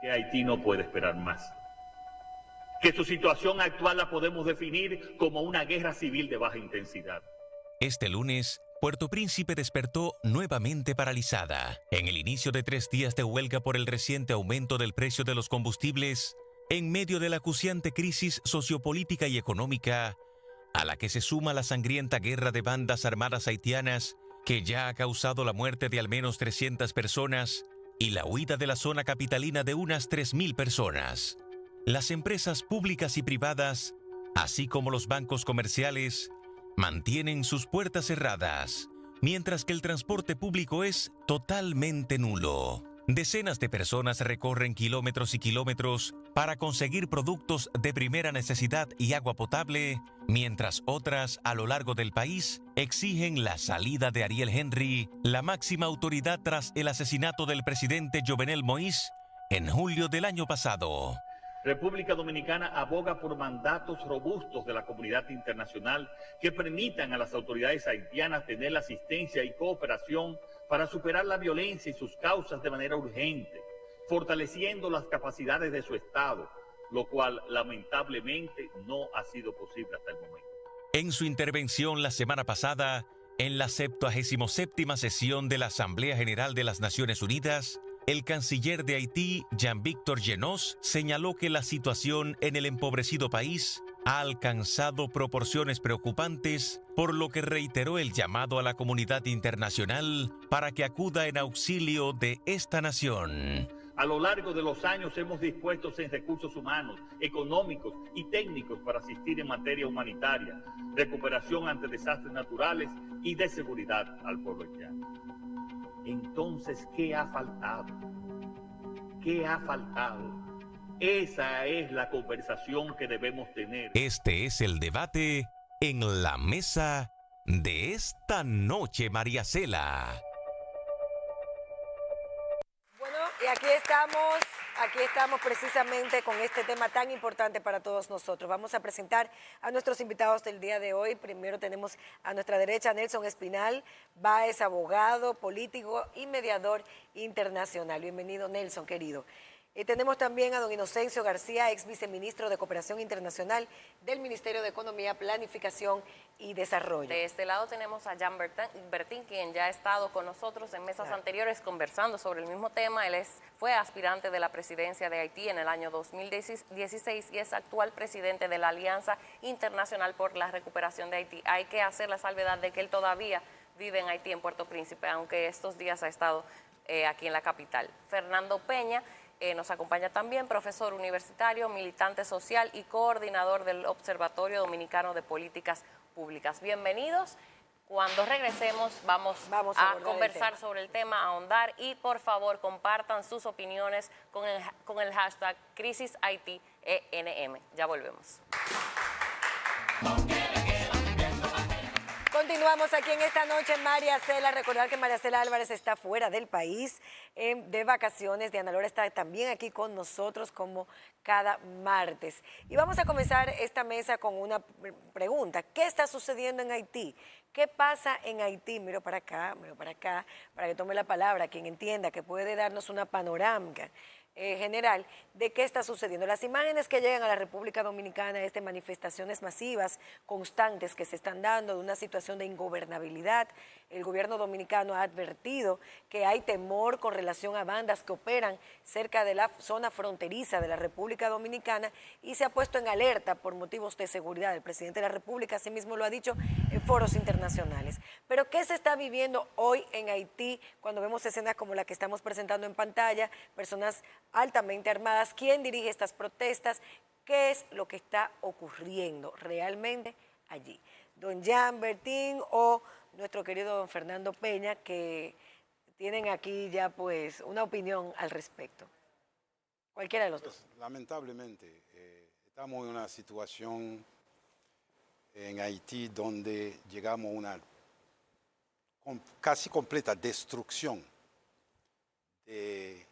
que Haití no puede esperar más, que su situación actual la podemos definir como una guerra civil de baja intensidad. Este lunes, Puerto Príncipe despertó nuevamente paralizada. En el inicio de 3 días de huelga por el reciente aumento del precio de los combustibles, en medio de la acuciante crisis sociopolítica y económica, a la que se suma la sangrienta guerra de bandas armadas haitianas, que ya ha causado la muerte de al menos 300 personas y la huida de la zona capitalina de unas 3.000 personas. Las empresas públicas y privadas, así como los bancos comerciales, mantienen sus puertas cerradas, mientras que el transporte público es totalmente nulo. Decenas de personas recorren kilómetros y kilómetros para conseguir productos de primera necesidad y agua potable, mientras otras a lo largo del país exigen la salida de Ariel Henry, la máxima autoridad tras el asesinato del presidente Jovenel Moïse en julio del año pasado. República Dominicana aboga por mandatos robustos de la comunidad internacional que permitan a las autoridades haitianas tener la asistencia y cooperación para superar la violencia y sus causas de manera urgente, fortaleciendo las capacidades de su Estado, lo cual lamentablemente no ha sido posible hasta el momento. En su intervención la semana pasada, en la 77ª sesión de la Asamblea General de las Naciones Unidas, el canciller de Haití, Jean-Victor Jeannot, señaló que la situación en el empobrecido país ha alcanzado proporciones preocupantes, por lo que reiteró el llamado a la comunidad internacional para que acuda en auxilio de esta nación. A lo largo de los años hemos dispuesto en recursos humanos, económicos y técnicos para asistir en materia humanitaria, recuperación ante desastres naturales y de seguridad al pueblo haitiano. Entonces, ¿qué ha faltado? ¿Qué ha faltado? Esa es la conversación que debemos tener. Este es el debate en la mesa de esta noche, María Cela. Bueno, y aquí estamos precisamente con este tema tan importante para todos nosotros. Vamos a presentar a nuestros invitados del día de hoy. Primero tenemos a nuestra derecha a Nelson Espinal Báez, abogado, político y mediador internacional. Bienvenido, Nelson, querido. Tenemos también a don Inocencio García, ex viceministro de Cooperación Internacional del Ministerio de Economía, Planificación y Desarrollo. De este lado tenemos a Jean Bertin, quien ya ha estado con nosotros en mesas anteriores conversando sobre el mismo tema. Él fue aspirante de la presidencia de Haití en el año 2016 y es actual presidente de la Alianza Internacional por la Recuperación de Haití. Hay que hacer la salvedad de que él todavía vive en Haití, en Puerto Príncipe, aunque estos días ha estado aquí en la capital. Fernando Peña nos acompaña también, profesor universitario, militante social y coordinador del Observatorio Dominicano de Políticas Públicas. Bienvenidos. Cuando regresemos vamos a conversar sobre el tema, a ahondar y por favor compartan sus opiniones con el hashtag CrisisHaití-ENM. Ya volvemos. Continuamos aquí en esta noche, María Cela. Recordar que María Cela Álvarez está fuera del país de vacaciones. Diana Lora está también aquí con nosotros como cada martes. Y vamos a comenzar esta mesa con una pregunta. ¿Qué está sucediendo en Haití? ¿Qué pasa en Haití? Miro para acá, para que tome la palabra quien entienda, que puede darnos una panorámica general de qué está sucediendo. Las imágenes que llegan a la República Dominicana es de manifestaciones masivas, constantes que se están dando, de una situación de ingobernabilidad. El gobierno dominicano ha advertido que hay temor con relación a bandas que operan cerca de la zona fronteriza de la República Dominicana y se ha puesto en alerta por motivos de seguridad. El presidente de la República asimismo lo ha dicho en foros internacionales. Pero ¿qué se está viviendo hoy en Haití cuando vemos escenas como la que estamos presentando en pantalla? Personas altamente armadas. ¿Quién dirige estas protestas? ¿Qué es lo que está ocurriendo realmente allí? Don Jean Bertin o nuestro querido don Fernando Peña, que tienen aquí ya pues una opinión al respecto. Cualquiera de los dos. Lamentablemente, estamos en una situación en Haití donde llegamos a una casi completa destrucción de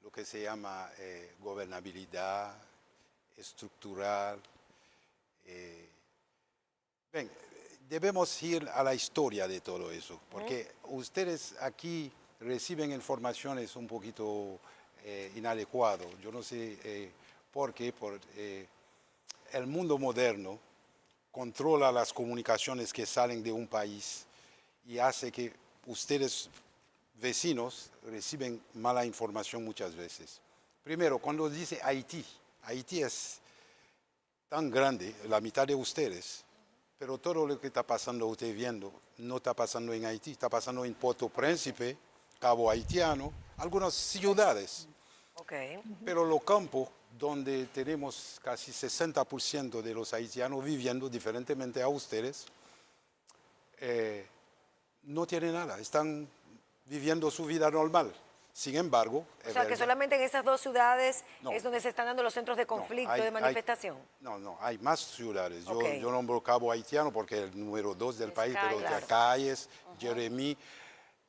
lo que se llama gobernabilidad estructural. Debemos ir a la historia de todo eso, porque ustedes aquí reciben informaciones un poquito inadecuado. Yo no sé por qué, el mundo moderno controla las comunicaciones que salen de un país y hace que ustedes, vecinos, reciben mala información muchas veces. Primero, cuando dice Haití, Haití es tan grande, la mitad de ustedes, pero todo lo que está pasando usted viendo no está pasando en Haití, está pasando en Puerto Príncipe, Cabo Haitiano, algunas ciudades. Okay. Pero los campos donde tenemos casi 60% de los haitianos viviendo, diferentemente a ustedes, no tienen nada, están viviendo su vida normal. Sin embargo, O sea, que solamente en esas 2 ciudades No. es donde se están dando los centros de conflicto, de manifestación. No, hay más ciudades. Ok. Yo nombro Cabo Haitiano porque es el número 2 del país, pero claro. Calles, Jeremí.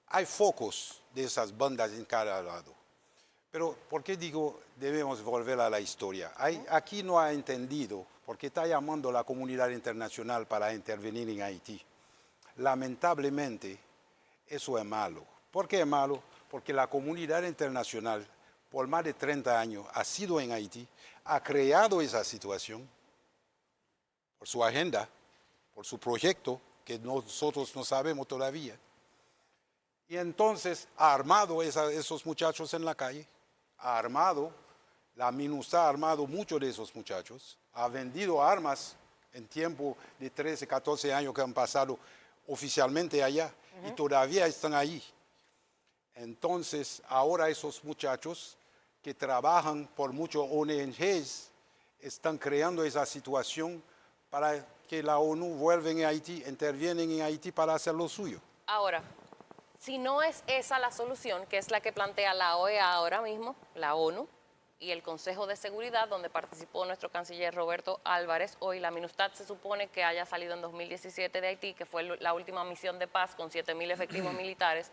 Hay focos de esas bandas en cada lado. Pero, ¿por qué digo debemos volver a la historia? Aquí no ha entendido, porque está llamando a la comunidad internacional para intervenir en Haití. Lamentablemente, eso es malo. ¿Por qué es malo? Porque la comunidad internacional, por más de 30 años, ha sido en Haití, ha creado esa situación por su agenda, por su proyecto, que nosotros no sabemos todavía. Y entonces ha armado esos muchachos en la calle, ha armado, la MINUSTAH ha armado muchos de esos muchachos, ha vendido armas en tiempo de 13, 14 años que han pasado oficialmente allá y todavía están allí. Entonces, ahora esos muchachos que trabajan por muchos ONGs están creando esa situación para que la ONU vuelva en Haití, intervienen en Haití para hacer lo suyo. Ahora, si no es esa la solución, que es la que plantea la OEA ahora mismo, la ONU y el Consejo de Seguridad, donde participó nuestro canciller Roberto Álvarez, hoy la MINUSTAH se supone que haya salido en 2017 de Haití, que fue la última misión de paz con 7.000 efectivos militares,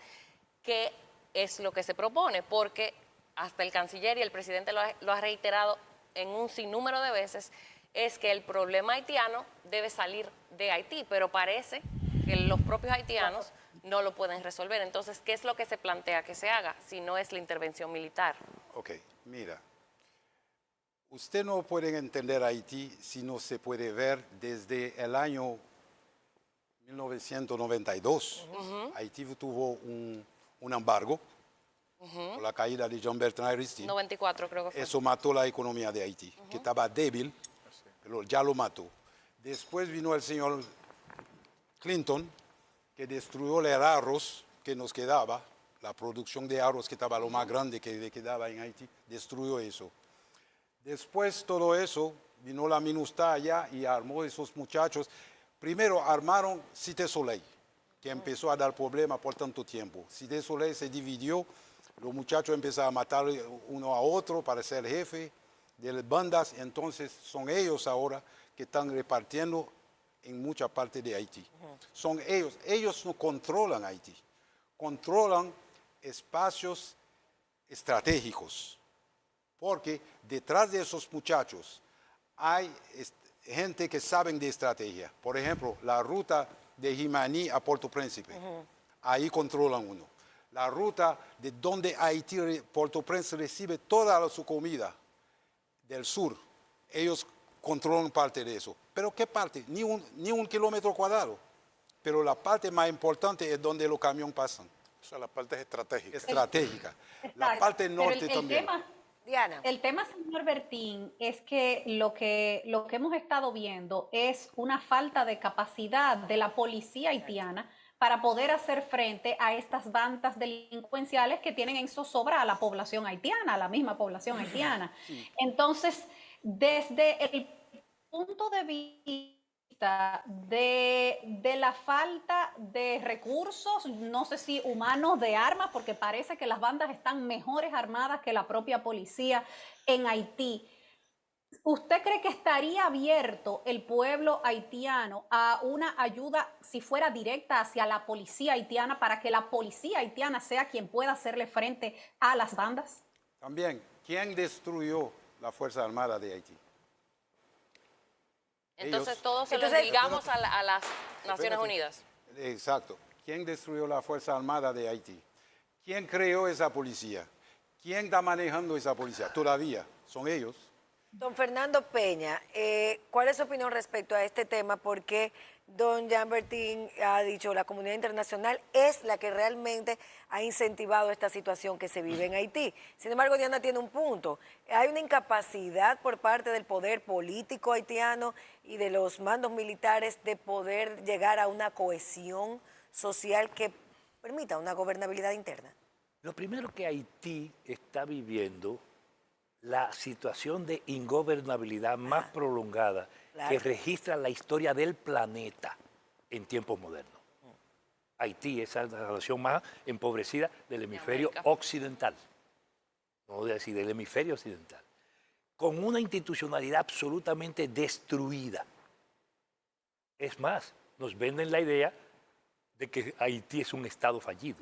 que es lo que se propone, porque hasta el canciller y el presidente lo ha reiterado en un sinnúmero de veces, es que el problema haitiano debe salir de Haití, pero parece que los propios haitianos no lo pueden resolver. Entonces, ¿qué es lo que se plantea que se haga si no es la intervención militar? Ok, mira, usted no puede entender Haití si no se puede ver desde el año 1992. Haití tuvo un embargo por la caída de Jean Bertrand Aristide. 94 creo que fue. Eso mató la economía de Haití, que estaba débil, pero ya lo mató. Después vino el señor Clinton, que destruyó el arroz que nos quedaba, la producción de arroz que estaba lo más grande que le quedaba en Haití, destruyó eso. Después todo eso, vino la MINUSTAH allá y armó esos muchachos. Primero armaron Cité Soleil, que empezó a dar problemas por tanto tiempo. Cité Soleil se dividió, los muchachos empezaron a matar uno a otro para ser jefe de las bandas, entonces son ellos ahora que están repartiendo en mucha parte de Haití. Son ellos no controlan Haití, controlan espacios estratégicos, porque detrás de esos muchachos hay gente que saben de estrategia. Por ejemplo, la ruta de Jimaní a Puerto Príncipe, ahí controlan uno. La ruta de donde Haití, Puerto Príncipe recibe toda su comida del sur, ellos controlan parte de eso. ¿Pero qué parte? Ni un kilómetro cuadrado. Pero la parte más importante es donde los camiones pasan. O sea, la parte es estratégica. Estratégica. La Exacto. parte Pero norte el también. Diana. El tema, señor Bertín, es que lo que hemos estado viendo es una falta de capacidad de la policía haitiana para poder hacer frente a estas bandas delincuenciales que tienen en zozobra a la población haitiana, a la misma población haitiana. Entonces, desde el punto de vista de la falta de recursos, no sé si humanos, de armas, porque parece que las bandas están mejores armadas que la propia policía en Haití. ¿Usted cree que estaría abierto el pueblo haitiano a una ayuda, si fuera directa, hacia la policía haitiana para que la policía haitiana sea quien pueda hacerle frente a las bandas? También, ¿quién destruyó la Fuerza Armada de Haití? Entonces Ellos. todos se lo Entonces- ligamos a las Naciones Espérate. Unidas. Exacto. ¿Quién destruyó la Fuerza Armada de Haití? ¿Quién creó esa policía? ¿Quién está manejando esa policía? Todavía son ellos. Don Fernando Peña, ¿cuál es su opinión respecto a este tema? Porque don Jean Bertin ha dicho la comunidad internacional es la que realmente ha incentivado esta situación que se vive en Haití. Sin embargo, Diana tiene un punto. Hay una incapacidad por parte del poder político haitiano y de los mandos militares de poder llegar a una cohesión social que permita una gobernabilidad interna. Lo primero que Haití está viviendo, la situación de ingobernabilidad más prolongada Claro. que registra la historia del planeta en tiempos modernos. Haití es la nación más empobrecida del hemisferio América. occidental, no voy a decir del hemisferio occidental, con una institucionalidad absolutamente destruida. Es más, nos venden la idea de que Haití es un estado fallido.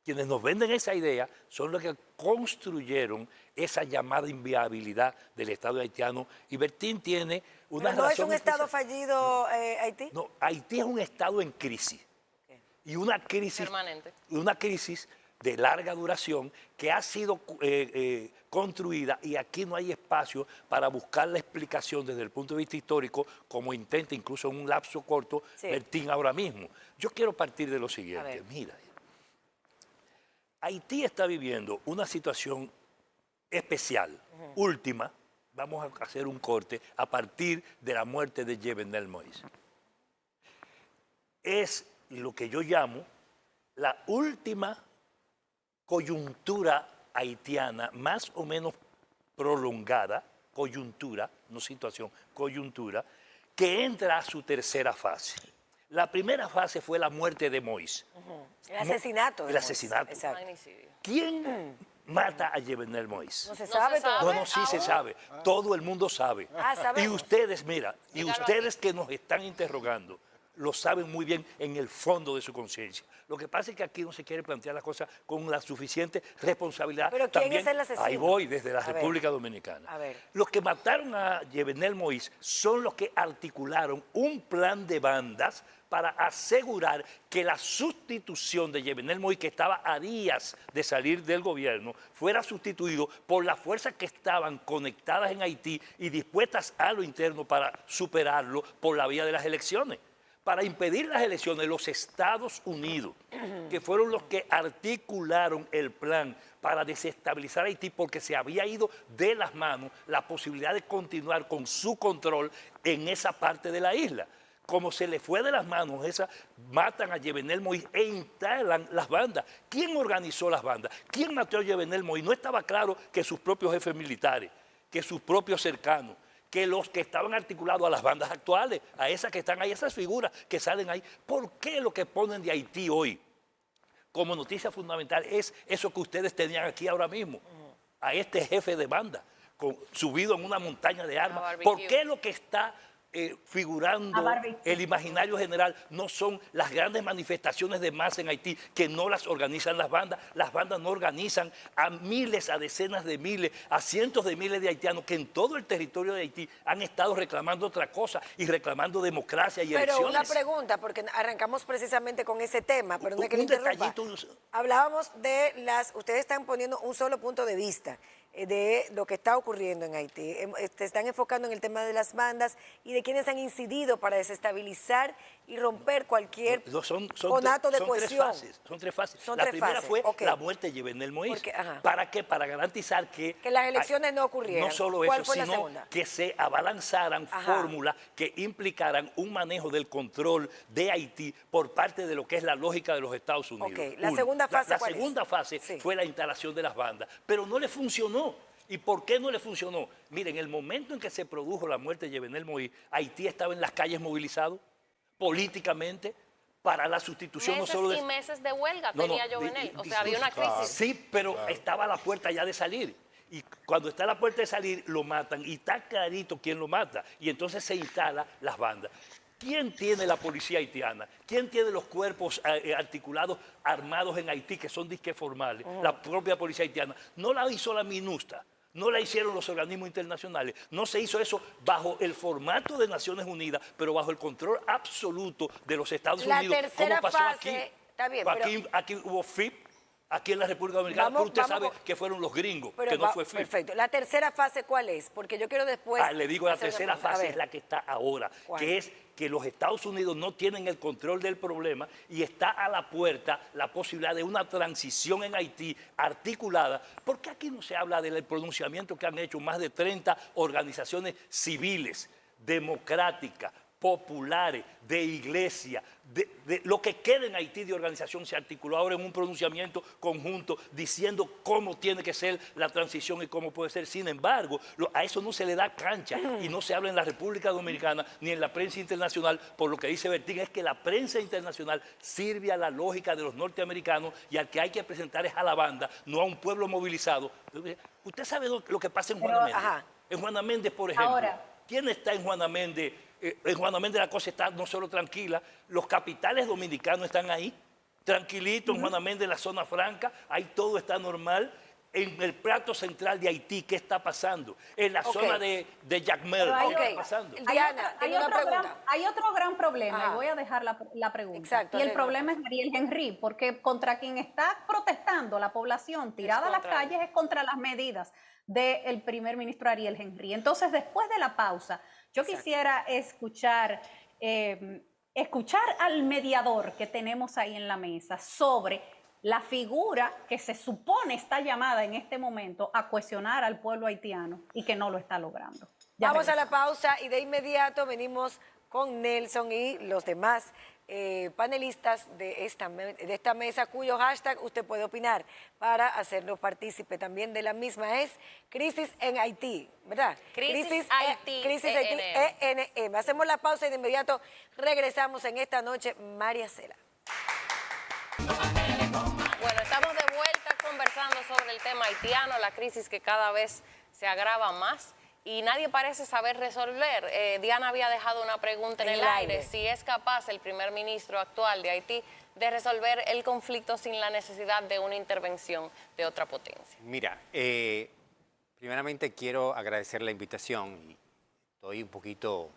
Quienes nos venden esa idea son los que construyeron esa llamada inviabilidad del Estado haitiano. Y Bertín tiene una Pero ¿no es razón un estado especial. fallido Haití? No, Haití es un estado en crisis. Y una crisis, Permanente. una crisis de larga duración que ha sido construida, y aquí no hay espacio para buscar la explicación desde el punto de vista histórico, como intenta incluso en un lapso corto Sí. Bertín ahora mismo. Yo quiero partir de lo A siguiente. ver. Mira, Haití está viviendo una situación especial, última. Vamos a hacer un corte a partir de la muerte de Jovenel Moïse. Es lo que yo llamo la última coyuntura haitiana más o menos prolongada, coyuntura, no situación, coyuntura, que entra a su tercera fase. La primera fase fue la muerte de Moïse. El asesinato. de El Moïse. asesinato. Exacto. Magnicidio. ¿Quién mata a Jovenel Moïse? No se No sabe se sabe. todavía. No, sí se aún. sabe. Todo el mundo sabe. Ah, sabemos. Y ustedes, mira, y Dígalo ustedes que nos están interrogando, lo saben muy bien en el fondo de su conciencia. Lo que pasa es que aquí no se quiere plantear las cosas con la suficiente responsabilidad. Pero ¿quién También, es el asesino? ahí voy, desde la A ver. República Dominicana. A ver. Los que mataron a Jovenel Moïse son los que articularon un plan de bandas para asegurar que la sustitución de Jovenel Moïse, que estaba a días de salir del gobierno, fuera sustituido por las fuerzas que estaban conectadas en Haití y dispuestas a lo interno para superarlo por la vía de las elecciones. Para impedir las elecciones, los Estados Unidos, que fueron los que articularon el plan para desestabilizar Haití, porque se había ido de las manos la posibilidad de continuar con su control en esa parte de la isla. Como se le fue de las manos, matan a Jovenel Moïse e instalan las bandas. ¿Quién organizó las bandas? ¿Quién mató a Jovenel Moïse? No estaba claro que sus propios jefes militares, que sus propios cercanos, que los que estaban articulados a las bandas actuales, a esas que están ahí, esas figuras que salen ahí. ¿Por qué lo que ponen de Haití hoy como noticia fundamental es eso que ustedes tenían aquí ahora mismo? A este jefe de banda, subido en una montaña de armas. barbecue. ¿Por qué lo que está figurando A barbecue. el imaginario general no son las grandes manifestaciones de masa en Haití, que no las organizan las bandas? Las bandas no organizan a miles, a decenas de miles, a cientos de miles de haitianos que en todo el territorio de Haití han estado reclamando otra cosa y reclamando democracia y Pero elecciones. una pregunta, porque arrancamos precisamente con ese tema, pero no es que le Un interrumpa. detallito. Hablábamos de ustedes están poniendo un solo punto de vista de lo que está ocurriendo en Haití. Se están enfocando en el tema de las bandas y de quienes han incidido para desestabilizar y romper cualquier No, son conato de son cohesión. Son tres fases. Son La tres primera fases, fue ok. la muerte de Jovenel Moïse. Porque, ajá. ¿Para qué? Para garantizar que las elecciones no ocurrieran. No solo ¿Cuál eso, fue la sino segunda? que se abalanzaran Ajá. fórmulas que implicaran un manejo del control de Haití por parte de lo que es la lógica de los Estados Unidos. Ok, ¿la Uno. segunda fase La cuál es? segunda fase Sí. fue la instalación de las bandas, pero no le funcionó. ¿Y por qué no le funcionó? Miren, el momento en que se produjo la muerte de Jovenel Moïse, Haití estaba en las calles movilizado políticamente para la sustitución Meses no solo de... y meses de huelga No, no, tenía Jovenel. O di- sea, había una disculpe. crisis. Sí, pero estaba a la puerta ya de salir. Y cuando está a la puerta de salir, lo matan. Y está clarito quién lo mata. Y entonces se instalan las bandas. ¿Quién tiene la policía haitiana? ¿Quién tiene los cuerpos articulados armados en Haití que son disque formales? La propia policía haitiana. No la hizo la MINUSTA. No la hicieron los organismos internacionales. No se hizo eso bajo el formato de Naciones Unidas, pero bajo el control absoluto de los Estados La Unidos. tercera como pasó fase, aquí. está bien, Aquí hubo FIP, aquí en la República Dominicana, Vamos- pero usted vamos sabe con- que fueron los gringos, Pero que no fue FIP. perfecto. ¿La tercera fase cuál es? Porque yo quiero después... Le digo, la hacer una tercera pregunta. A fase ver. es la que está ahora, ¿Cuál? que es que los Estados Unidos no tienen el control del problema y está a la puerta la posibilidad de una transición en Haití articulada. ¿Por qué aquí no se habla del pronunciamiento que han hecho más de 30 organizaciones civiles, democráticas, populares, de iglesia, de lo que queda en Haití de organización se articuló ahora en un pronunciamiento conjunto diciendo cómo tiene que ser la transición y cómo puede ser? Sin embargo, a eso no se le da cancha y no se habla en la República Dominicana ni en la prensa internacional. Por lo que dice Bertín, es que la prensa internacional sirve a la lógica de los norteamericanos y al que hay que presentar es a la banda, no a un pueblo movilizado. Usted sabe lo que pasa en Juana Méndez. ajá. En Juana Méndez, por ejemplo. Ahora. ¿Quién está en Juana Méndez? En Juana Méndez la cosa está no solo tranquila, los capitales dominicanos están ahí, tranquilitos en Juana Méndez, la zona franca, ahí todo está normal. En el plato central de Haití, ¿qué está pasando? En la zona de Jacmel, Pero ¿qué ok. está pasando? Diana, tengo una pregunta. Hay otro gran problema, Ajá. y voy a dejar la pregunta. Exacto, y el Elena. problema es Ariel Henry, porque contra quien está protestando la población tirada a las contra él. calles es contra las medidas del primer ministro Ariel Henry. Entonces, después de la pausa, yo quisiera escuchar al mediador que tenemos ahí en la mesa sobre la figura que se supone está llamada en este momento a cuestionar al pueblo haitiano y que no lo está logrando. Ya Vamos a la regresamos. pausa y de inmediato venimos con Nelson y los demás panelistas de esta mesa, cuyo hashtag usted puede opinar para hacernos partícipe también de la misma. Es Crisis en Haití, ¿verdad? Crisis Haití, Crisis Haití, ENM. Hacemos la pausa y de inmediato regresamos en esta noche. María Cela. Bueno, estamos de vuelta conversando sobre el tema haitiano, la crisis que cada vez se agrava más y nadie parece saber resolver. Diana había dejado una pregunta en el aire, si es capaz el primer ministro actual de Haití de resolver el conflicto sin la necesidad de una intervención de otra potencia. Mira, primeramente quiero agradecer la invitación y estoy un poquito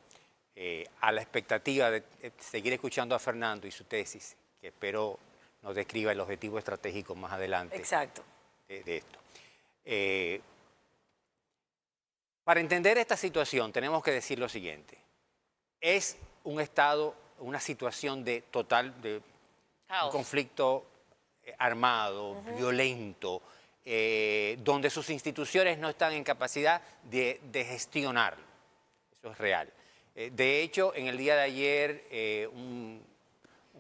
a la expectativa de seguir escuchando a Fernando y su tesis, que espero nos describa el objetivo estratégico más adelante. Exacto. De esto. Para entender esta situación tenemos que decir lo siguiente. Es un estado, una situación de total, de un conflicto armado, violento, donde sus instituciones no están en capacidad de gestionarlo. Eso es real. De hecho, en el día de ayer, un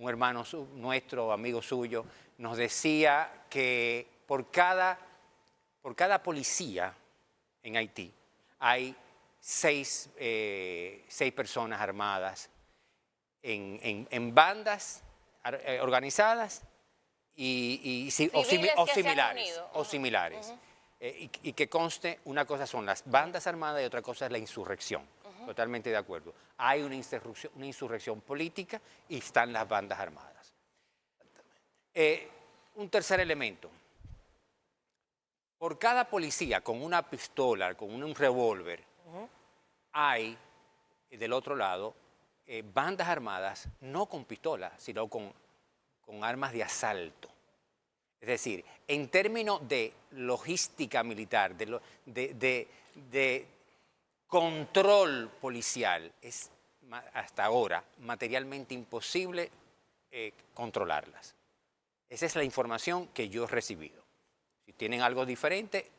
hermano nuestro, amigo suyo, nos decía que por cada policía en Haití hay seis personas armadas en bandas organizadas o similares. Y que conste, una cosa son las bandas armadas y otra cosa es la insurrección. Totalmente de acuerdo. Hay una insurrección política y están las bandas armadas. Un tercer elemento. Por cada policía con una pistola, con un revólver, hay del otro lado bandas armadas no con pistolas, sino con armas de asalto. Es decir, en términos de logística militar, de control policial, es hasta ahora materialmente imposible controlarlas. Esa es la información que yo he recibido. Si tienen algo diferente,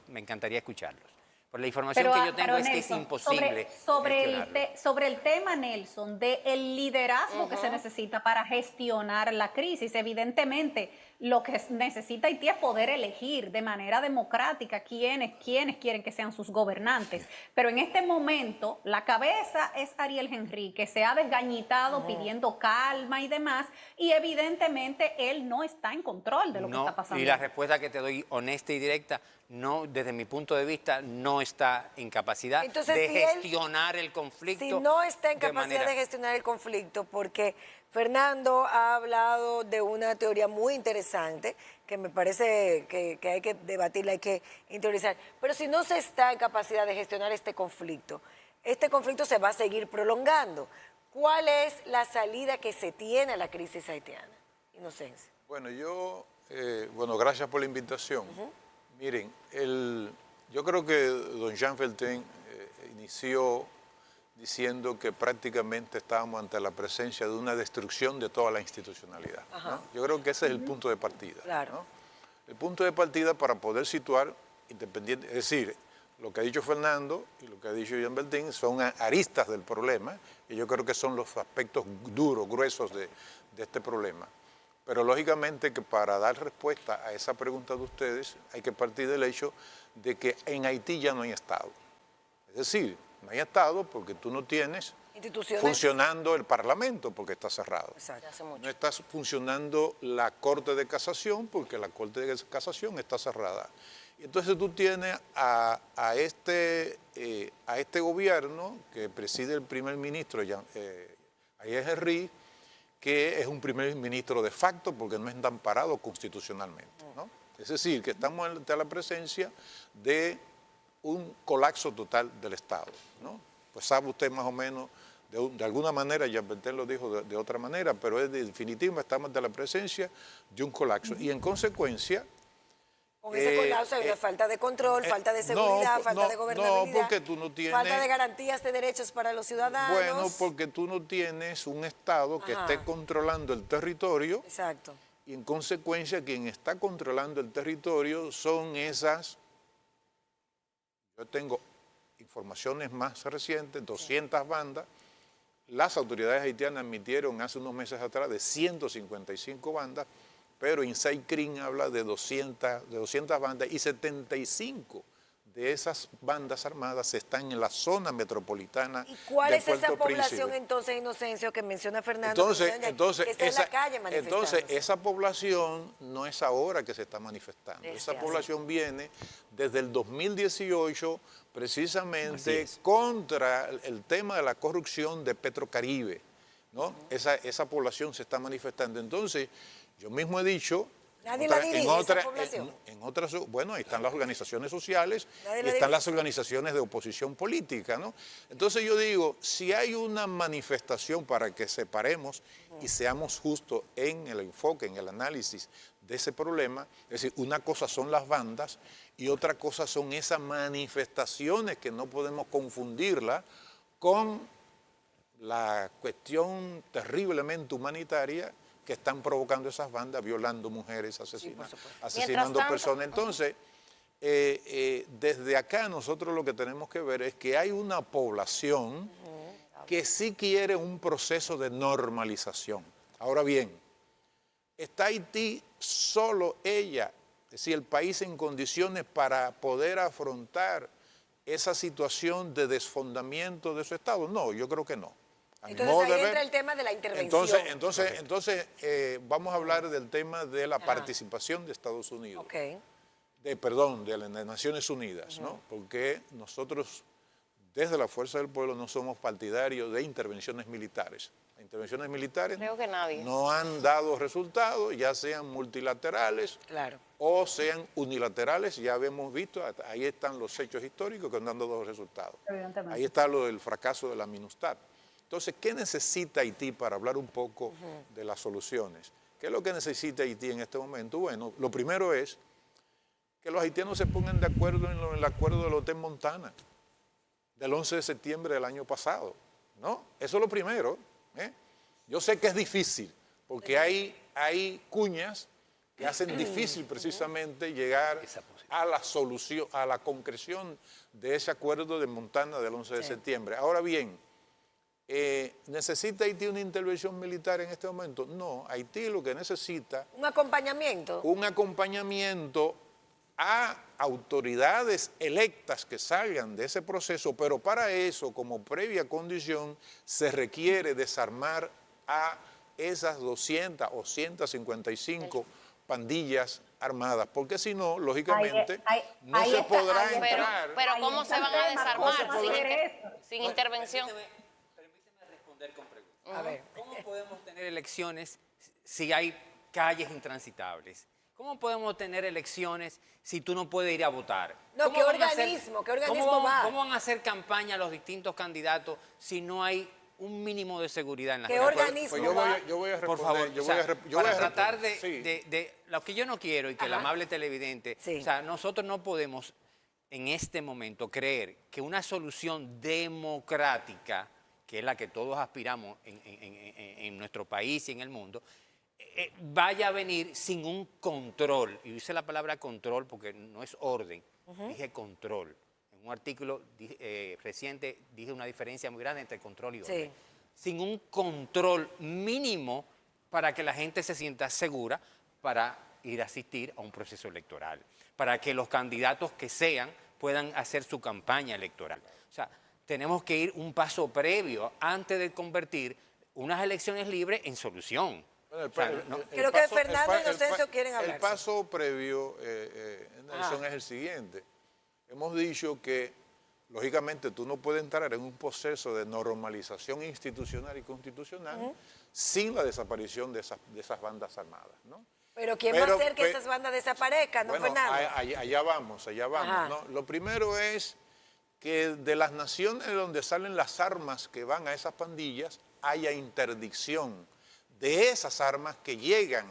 me encantaría escucharlos. Pero la información que yo tengo es que es imposible sobre el tema, Nelson, del liderazgo que se necesita para gestionar la crisis. Evidentemente, lo que necesita Haití es poder elegir de manera democrática quiénes quieren que sean sus gobernantes. Pero en este momento, la cabeza es Ariel Henry, que se ha desgañitado pidiendo calma y demás, y evidentemente él no está en control de lo que está pasando. Y la respuesta que te doy, honesta y directa, no, desde mi punto de vista, no está en capacidad de gestionar el conflicto. Si no está en capacidad de gestionar el conflicto, porque Fernando ha hablado de una teoría muy interesante que me parece que hay que debatirla, hay que interiorizar. Pero si no se está en capacidad de gestionar este conflicto se va a seguir prolongando. ¿Cuál es la salida que se tiene a la crisis haitiana? Inocencia. Bueno, yo Bueno, gracias por la invitación. Miren, yo creo que don Jean Felten inició diciendo que prácticamente estábamos ante la presencia de una destrucción de toda la institucionalidad, ¿no? Yo creo que ese es el punto de partida, Claro. ¿no? El punto de partida para poder situar independiente, es decir, lo que ha dicho Fernando y lo que ha dicho Jean Felten son aristas del problema, y yo creo que son los aspectos duros, gruesos de este problema. Pero lógicamente que para dar respuesta a esa pregunta de ustedes hay que partir del hecho de que en Haití ya no hay Estado. Es decir, no hay Estado porque tú no tienes Instituciones. funcionando el Parlamento porque está cerrado. Exacto. Hace mucho. No está funcionando la Corte de Casación porque la Corte de Casación está cerrada. Y entonces tú tienes a este gobierno que preside el primer ministro, Ariel Henry, que es un primer ministro de facto porque no está amparado constitucionalmente, ¿no? Es decir, que estamos ante la presencia de un colapso total del Estado, ¿no? Pues sabe usted más o menos, de alguna manera, Jean Felten lo dijo de otra manera, pero es definitivo, estamos ante la presencia de un colapso. Y en consecuencia... Con ese colapso hay una falta de control, falta de seguridad, falta de gobernabilidad. No, porque tú no tienes... Falta de garantías de derechos para los ciudadanos. Bueno, porque tú no tienes un Estado que esté controlando el territorio. Exacto. Y en consecuencia, quien está controlando el territorio son esas... Yo tengo informaciones más recientes, 200 bandas. Las autoridades haitianas admitieron hace unos meses atrás de 155 bandas, pero Inside Crime habla de 200 bandas y 75 de esas bandas armadas están en la zona metropolitana de Puerto Príncipe. ¿Y cuál es esa población entonces, Inocencio, que menciona Fernando? Entonces, que está en la calle manifestándose? entonces, esa población no es ahora que se está manifestando. Esa población viene desde el 2018 precisamente contra el tema de la corrupción de Petrocaribe, ¿no? Esa población se está manifestando. Entonces, yo mismo he dicho... ¿Nadie la dirige, esa población? Bueno, ahí están las organizaciones sociales y dirige. están las organizaciones de oposición política, ¿no? Entonces yo digo, si hay una manifestación para que separemos y seamos justos en el enfoque, en el análisis de ese problema, es decir, una cosa son las bandas y otra cosa son esas manifestaciones que no podemos confundirla con la cuestión terriblemente humanitaria que están provocando esas bandas, violando mujeres, asesinando personas. Entonces, desde acá nosotros lo que tenemos que ver es que hay una población que sí quiere un proceso de normalización. Ahora bien, ¿está Haití solo ella, es decir, el país en condiciones para poder afrontar esa situación de desfondamiento de su Estado? No, yo creo que no. Entonces ahí entra el tema de la intervención. Entonces vamos a hablar del tema de la participación de Estados Unidos. De las Naciones Unidas, ¿no? Porque nosotros, desde la Fuerza del Pueblo, no somos partidarios de intervenciones militares. Las intervenciones militares no han dado resultados, ya sean multilaterales o sean unilaterales. Ya habíamos visto, ahí están los hechos históricos que no han dado resultados. Ahí está lo del fracaso de la MINUSTAH. Entonces, ¿qué necesita Haití para hablar un poco de las soluciones? ¿Qué es lo que necesita Haití en este momento? Bueno, lo primero es que los haitianos se pongan de acuerdo en el acuerdo del Hotel Montana del 11 de septiembre del año pasado, ¿no? Eso es lo primero, ¿eh? Yo sé que es difícil, porque hay cuñas que hacen difícil precisamente llegar a la solución, a la concreción de ese acuerdo de Montana del 11 de septiembre. Ahora bien, ¿necesita Haití una intervención militar en este momento? No, Haití lo que necesita... ¿Un acompañamiento? Un acompañamiento a autoridades electas que salgan de ese proceso, pero para eso, como previa condición, se requiere desarmar a esas 200 o 155 pandillas armadas, porque si no, lógicamente, no se podrá entrar... Pero ¿cómo se van a desarmar sin intervención? Permíteme responder con preguntas. A ver, ¿cómo podemos tener elecciones si hay calles intransitables? ¿Cómo podemos tener elecciones si tú no puedes ir a votar? No, ¿qué organismo va? ¿Cómo van a hacer campaña los distintos candidatos si no hay un mínimo de seguridad en las ¿Qué calles. organismo Pues va? yo voy a responder. Por favor, yo o sea, voy a rep- yo para voy a tratar responder. Sí. de lo que yo no quiero y que el Ajá. amable televidente, Sí. o sea, nosotros no podemos en este momento creer que una solución democrática, que es la que todos aspiramos en nuestro país y en el mundo, vaya a venir sin un control. Y dice la palabra control porque no es orden, dije control. En un artículo reciente dije una diferencia muy grande entre control y orden. Sí. Sin un control mínimo para que la gente se sienta segura para ir a asistir a un proceso electoral, para que los candidatos que sean puedan hacer su campaña electoral. O sea, tenemos que ir un paso previo antes de convertir unas elecciones libres en solución. Bueno, O sea, no- Creo que Fernando y Inocencio quieren El hablar. paso previo, Nelson, es el siguiente. Hemos dicho que, lógicamente, tú no puedes entrar en un proceso de normalización institucional y constitucional sin la desaparición de esas bandas armadas, ¿no? Pero ¿quién va a hacer que esas bandas desaparezcan, no, Bueno, Fernando? allá vamos, Ajá. ¿no? Lo primero es que de las naciones donde salen las armas que van a esas pandillas, haya interdicción de esas armas que llegan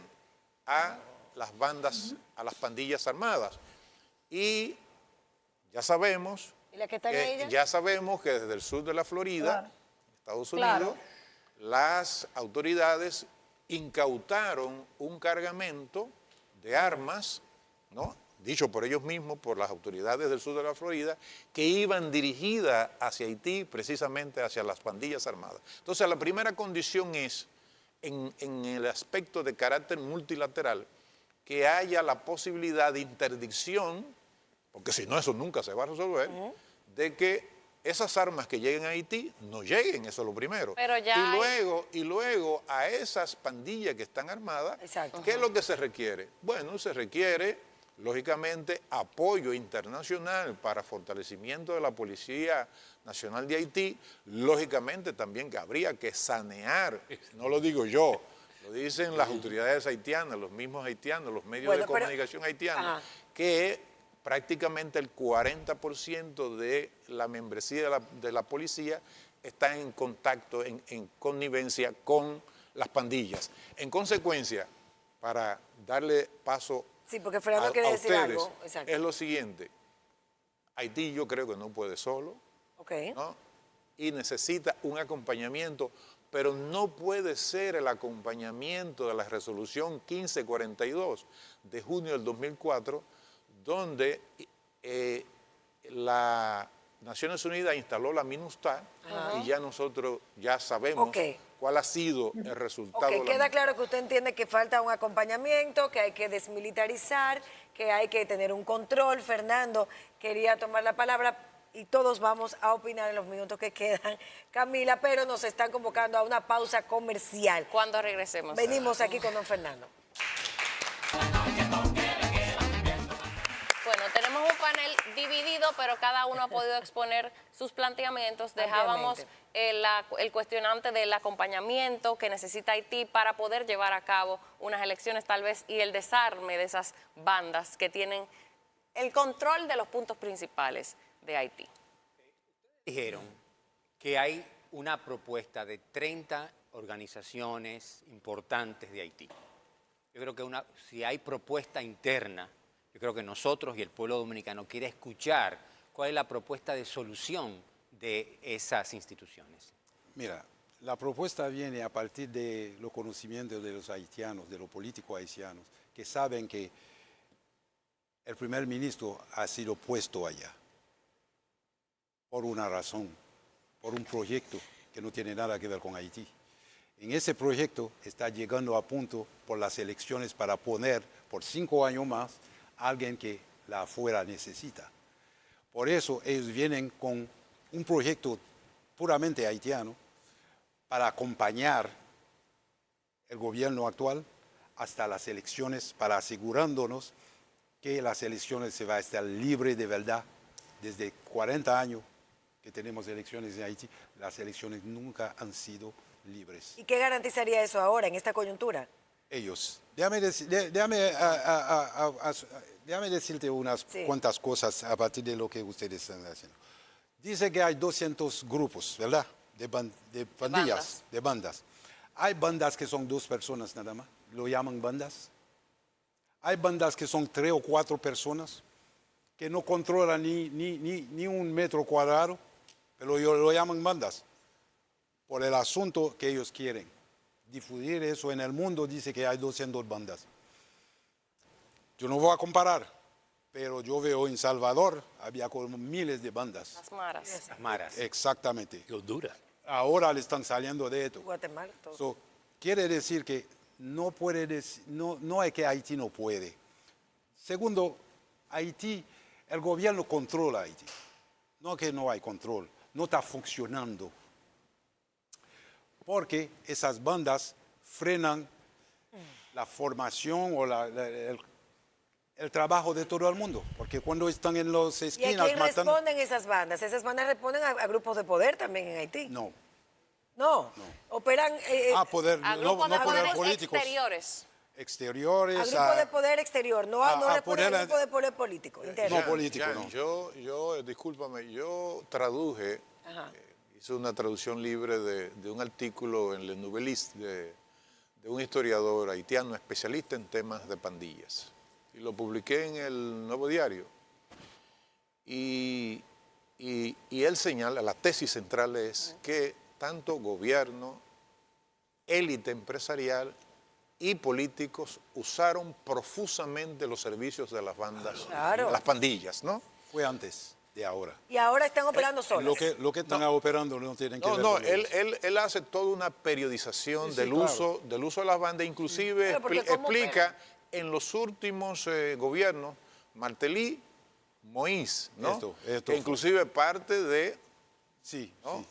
a las bandas, a las pandillas armadas. Y ya sabemos, ¿Y las que están ahí ya? ya sabemos que desde el sur de la Florida, Estados Claro. Unidos, las autoridades incautaron un cargamento de armas, ¿no? Dicho por ellos mismos, por las autoridades del sur de la Florida, que iban dirigidas hacia Haití, precisamente hacia las pandillas armadas. Entonces, la primera condición es, en el aspecto de carácter multilateral, que haya la posibilidad de interdicción, porque si no, eso nunca se va a resolver, de que esas armas que lleguen a Haití no lleguen, eso es lo primero. Pero ya y luego a esas pandillas que están armadas, Exacto. ¿qué es lo que se requiere? Bueno, se requiere, lógicamente, apoyo internacional para fortalecimiento de la Policía Nacional de Haití. Lógicamente también que habría que sanear, no lo digo yo, lo dicen las autoridades haitianas, los mismos haitianos, los medios de comunicación haitianos, que prácticamente el 40% de la membresía de la policía está en contacto, en connivencia con las pandillas. En consecuencia, para darle paso Sí, porque Fernando quiere decir ustedes, algo. Exacto. es lo siguiente. Haití yo creo que no puede solo, Ok. ¿no? Y necesita un acompañamiento, pero no puede ser el acompañamiento de la resolución 1542 de junio del 2004, donde la Naciones Unidas instaló la MINUSTAH y ya nosotros ya sabemos cuál ha sido el resultado. Ok, queda claro que usted entiende que falta un acompañamiento, que hay que desmilitarizar, que hay que tener un control. Fernando quería tomar la palabra y todos vamos a opinar en los minutos que quedan, Camila, pero nos están convocando a una pausa comercial. Cuando regresemos. Venimos aquí con don Fernando. Bueno, tenemos un panel dividido, pero cada uno ha podido exponer sus planteamientos. Dejábamos el cuestionante del acompañamiento que necesita Haití para poder llevar a cabo unas elecciones tal vez y el desarme de esas bandas que tienen el control de los puntos principales de Haití. Dijeron que hay una propuesta de 30 organizaciones importantes de Haití. Yo creo que si hay propuesta interna, yo creo que nosotros y el pueblo dominicano quiere escuchar cuál es la propuesta de solución de esas instituciones. Mira, la propuesta viene a partir de los conocimientos de los haitianos, de los políticos haitianos, que saben que el primer ministro ha sido puesto allá por una razón, por un proyecto que no tiene nada que ver con Haití. En ese proyecto está llegando a punto por las elecciones para poner por 5 años más a alguien que la afuera necesita. Por eso ellos vienen con un proyecto puramente haitiano para acompañar el gobierno actual hasta las elecciones, para asegurándonos que las elecciones se va a estar libre de verdad. Desde 40 años que tenemos elecciones en Haití, las elecciones nunca han sido libres. ¿Y qué garantizaría eso ahora, en esta coyuntura? Ellos. Déjame decirte unas cuantas cosas a partir de lo que ustedes están haciendo. Dice que hay 200 grupos, ¿verdad? de pandillas, de bandas. Hay bandas que son 2 personas nada más, lo llaman bandas. Hay bandas que son 3 o 4 personas que no controlan ni 1 metro cuadrado, pero lo llaman bandas por el asunto que ellos quieren. Difundir eso en el mundo, dice que hay 200 bandas. Yo no voy a comparar, pero yo veo en Salvador, había como miles de bandas. Las maras. Las maras. Exactamente. Y Honduras. Ahora le están saliendo de esto. Guatemala, todo. So, quiere decir que no es que Haití no puede. Segundo, Haití, el gobierno controla Haití. No que no hay control, no está funcionando. Porque esas bandas frenan la formación o el trabajo de todo el mundo. Porque cuando están en las ¿Y a esquinas quién matando... responden esas bandas? Esas bandas responden a grupos de poder también en Haití. No. No. Operan Poder, A no grupos de poder poderes políticos. exteriores. Exteriores. a grupos de poder exterior, no responden poder- a grupos de poder político, interno. No, político, Jan, no. Discúlpame, yo traduje, Ajá. hice una traducción libre de un artículo en Le Nouvelliste de un historiador haitiano especialista en temas de pandillas. Y lo publiqué en el Nuevo Diario. Y él señala, la tesis central es que tanto gobierno, élite empresarial y políticos usaron profusamente los servicios de las bandas, Claro. las pandillas, ¿no? Fue antes de ahora. Y ahora están operando solos. Lo que están operando no tienen que ver No, con ellos. él hace toda una periodización Sí, del claro. uso de las bandas, inclusive Claro, porque ¿cómo explica en los últimos gobiernos, Martelly, Moïse, ¿no? Esto que fue. inclusive parte de, Sí, ¿no? sí.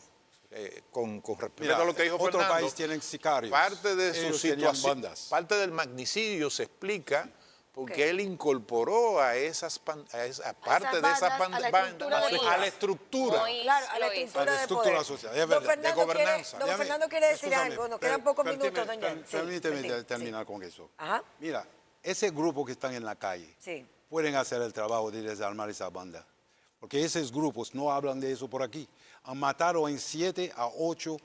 Con respecto Mira, a lo que dijo otro Fernando, país tienen sicarios. parte de su Ellos tenían situación, bandas. parte del magnicidio se explica porque él incorporó a esas parte de esas bandas a la bandas estructura de a la estructura. Moïse Claro, a la lo hizo. estructura A la de estructura poder. social, es Don verdad, de Fernando gobernanza. Don Déjame- Fernando quiere decir escúchame, algo, nos quedan pocos minutos, permíteme, doña. Sí, Permíteme Martín, terminar sí. con eso. Ajá. Mira, ese grupo que están en la calle Sí. pueden hacer el trabajo de desarmar esa banda. Porque esos grupos no hablan de eso por aquí. Han matado en 7 a 8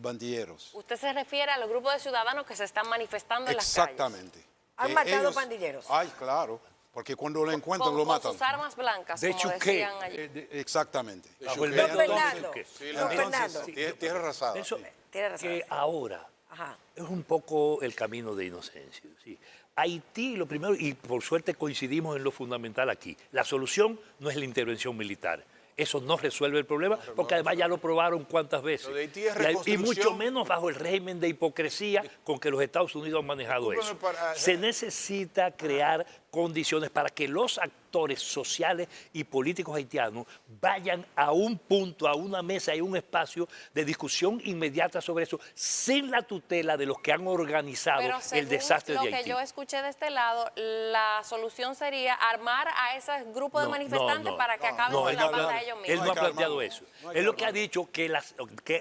bandilleros. Usted se refiere a los grupos de ciudadanos que se están manifestando en las calles. Exactamente. ¿Han matado pandilleros? Ay, claro. Porque cuando lo encuentran Con lo matan. sus armas blancas, De como Chuqué. decían allí. Exactamente. Bajo el Don mando Fernando. de Sí, Don entonces, Fernando. tierra arrasada. Eso, sí. Tiene razón. que ahora Ajá. es un poco el camino de inocencia. ¿sí? Haití, lo primero, y por suerte coincidimos en lo fundamental aquí, la solución no es la intervención militar. Eso no resuelve el problema, porque además ya lo probaron cuántas veces. Lo de Haití es Y reconstrucción. mucho menos bajo el régimen de hipocresía con que los Estados Unidos han manejado eso. Discúlpeme, Se necesita crear condiciones para que los actores sociales y políticos haitianos vayan a un punto, a una mesa y un espacio de discusión inmediata sobre eso, sin la tutela de los que han organizado Pero el según desastre lo de que Haití. yo escuché de este lado, la solución sería armar a ese grupo de manifestantes para que acaben con la banda ellos él mismos. no No ha hay que planteado armarlo. eso. No hay que Él lo que ha armarlo. dicho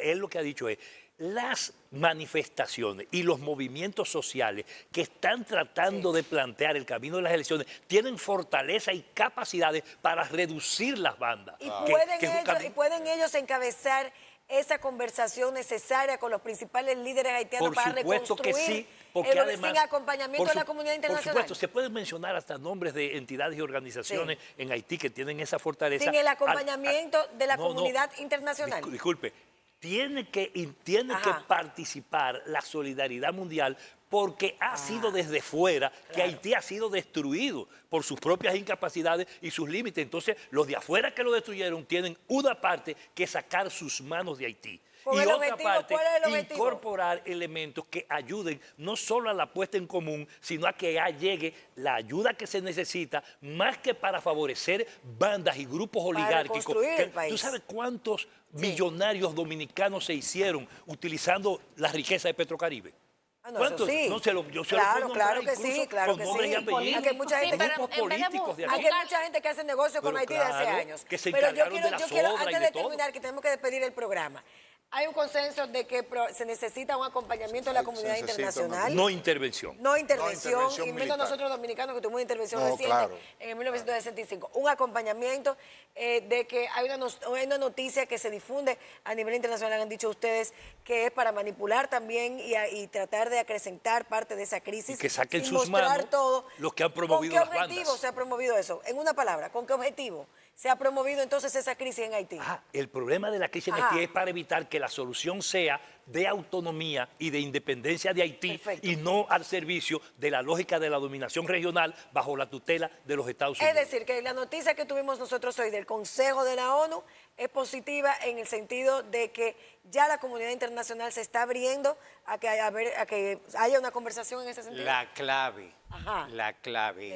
él lo que ha dicho es las manifestaciones y los movimientos sociales que están tratando de plantear el camino de las elecciones tienen fortaleza y capacidades para reducir las bandas. Y Que- pueden, que es un ellos, camino- y pueden ellos encabezar esa conversación necesaria con los principales líderes haitianos Por para supuesto que reconstruir sí, porque además... sin acompañamiento de la comunidad Por internacional. supuesto, se pueden mencionar hasta nombres de entidades y organizaciones en Haití que tienen esa fortaleza. Sin el acompañamiento de la No, comunidad internacional. Disculpe, tiene que Ajá. participar la solidaridad mundial porque ha sido desde fuera que Haití ha sido destruido por sus propias incapacidades y sus límites. Entonces, los de afuera que lo destruyeron tienen una parte que sacar sus manos de Haití. Con Y el otra objetivo, parte, ¿cuál es el objetivo? incorporar elementos que ayuden no solo a la puesta en común, sino a que llegue la ayuda que se necesita, más que para favorecer bandas y grupos oligárquicos. reconstruir el país. ¿Tú sabes cuántos millonarios dominicanos se hicieron utilizando la riqueza de Petrocaribe? Ah, no, eso sí. No, yo se Claro, lo puedo nombrar claro que incluso sí, claro con que nombres sí. y apellidos. Aquí hay mucha gente que- grupos en vez de políticos de Aquí aquí. hay mucha gente que hace negocio con Pero Haití de hace claro, años. que se Pero yo encargaron quiero, de la yo quiero sobra y antes de de todo. terminar, que tenemos que despedir el programa, Hay un consenso de que se necesita un acompañamiento de la comunidad internacional. No intervención. No intervención, intervención y menos militar. nosotros dominicanos que tuvimos una intervención No, reciente claro. en 1965. Un acompañamiento de que hay una noticia que se difunde a nivel internacional, han dicho ustedes, que es para manipular también y tratar de acrecentar parte de esa crisis. Y que saquen sin sus mostrar manos todo. los que han promovido ¿Con las qué objetivo bandas? se ha promovido eso? En una palabra, ¿con qué objetivo se ha promovido entonces esa crisis en Haití? El problema de la crisis en Ajá. Haití es para evitar que la solución sea de autonomía y de independencia de Haití Perfecto. y no al servicio de la lógica de la dominación regional bajo la tutela de los Estados Unidos. Es decir, que la noticia que tuvimos nosotros hoy del Consejo de la ONU es positiva en el sentido de que ya la comunidad internacional se está abriendo a que haya una conversación en ese sentido. La clave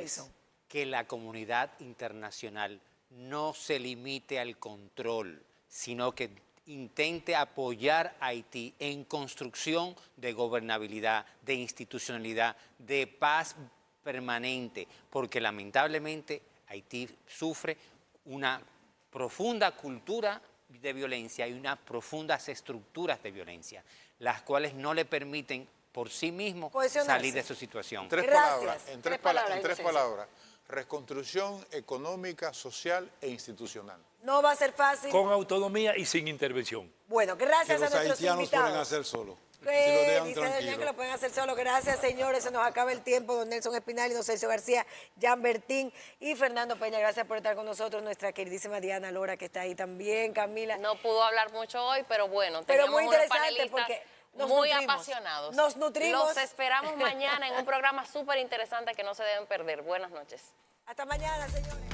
Eso. es que la comunidad internacional no se limite al control, sino que intente apoyar a Haití en construcción de gobernabilidad, de institucionalidad, de paz permanente, porque lamentablemente Haití sufre una profunda cultura de violencia y unas profundas estructuras de violencia, las cuales no le permiten por sí mismo salir de su situación. En tres palabras. Reconstrucción económica, social e institucional. No va a ser fácil. Con autonomía y sin intervención. Bueno, gracias Que a los nuestros haitianos invitados. pueden hacer solo. Si lo Dice dejan Doña que tranquilo. lo pueden hacer solo. Gracias, señores. Se nos acaba el tiempo. Don Nelson Espinal, Inocencio García, Jan Bertín y Fernando Peña. Gracias por estar con nosotros. Nuestra queridísima Diana Lora, que está ahí también. Camila. No pudo hablar mucho hoy, pero bueno, Pero teníamos muy unos interesante panelistas porque nos muy nutrimos. apasionados. Nos nutrimos. Los esperamos mañana en un programa súper interesante que no se deben perder. Buenas noches. Hasta mañana, señores.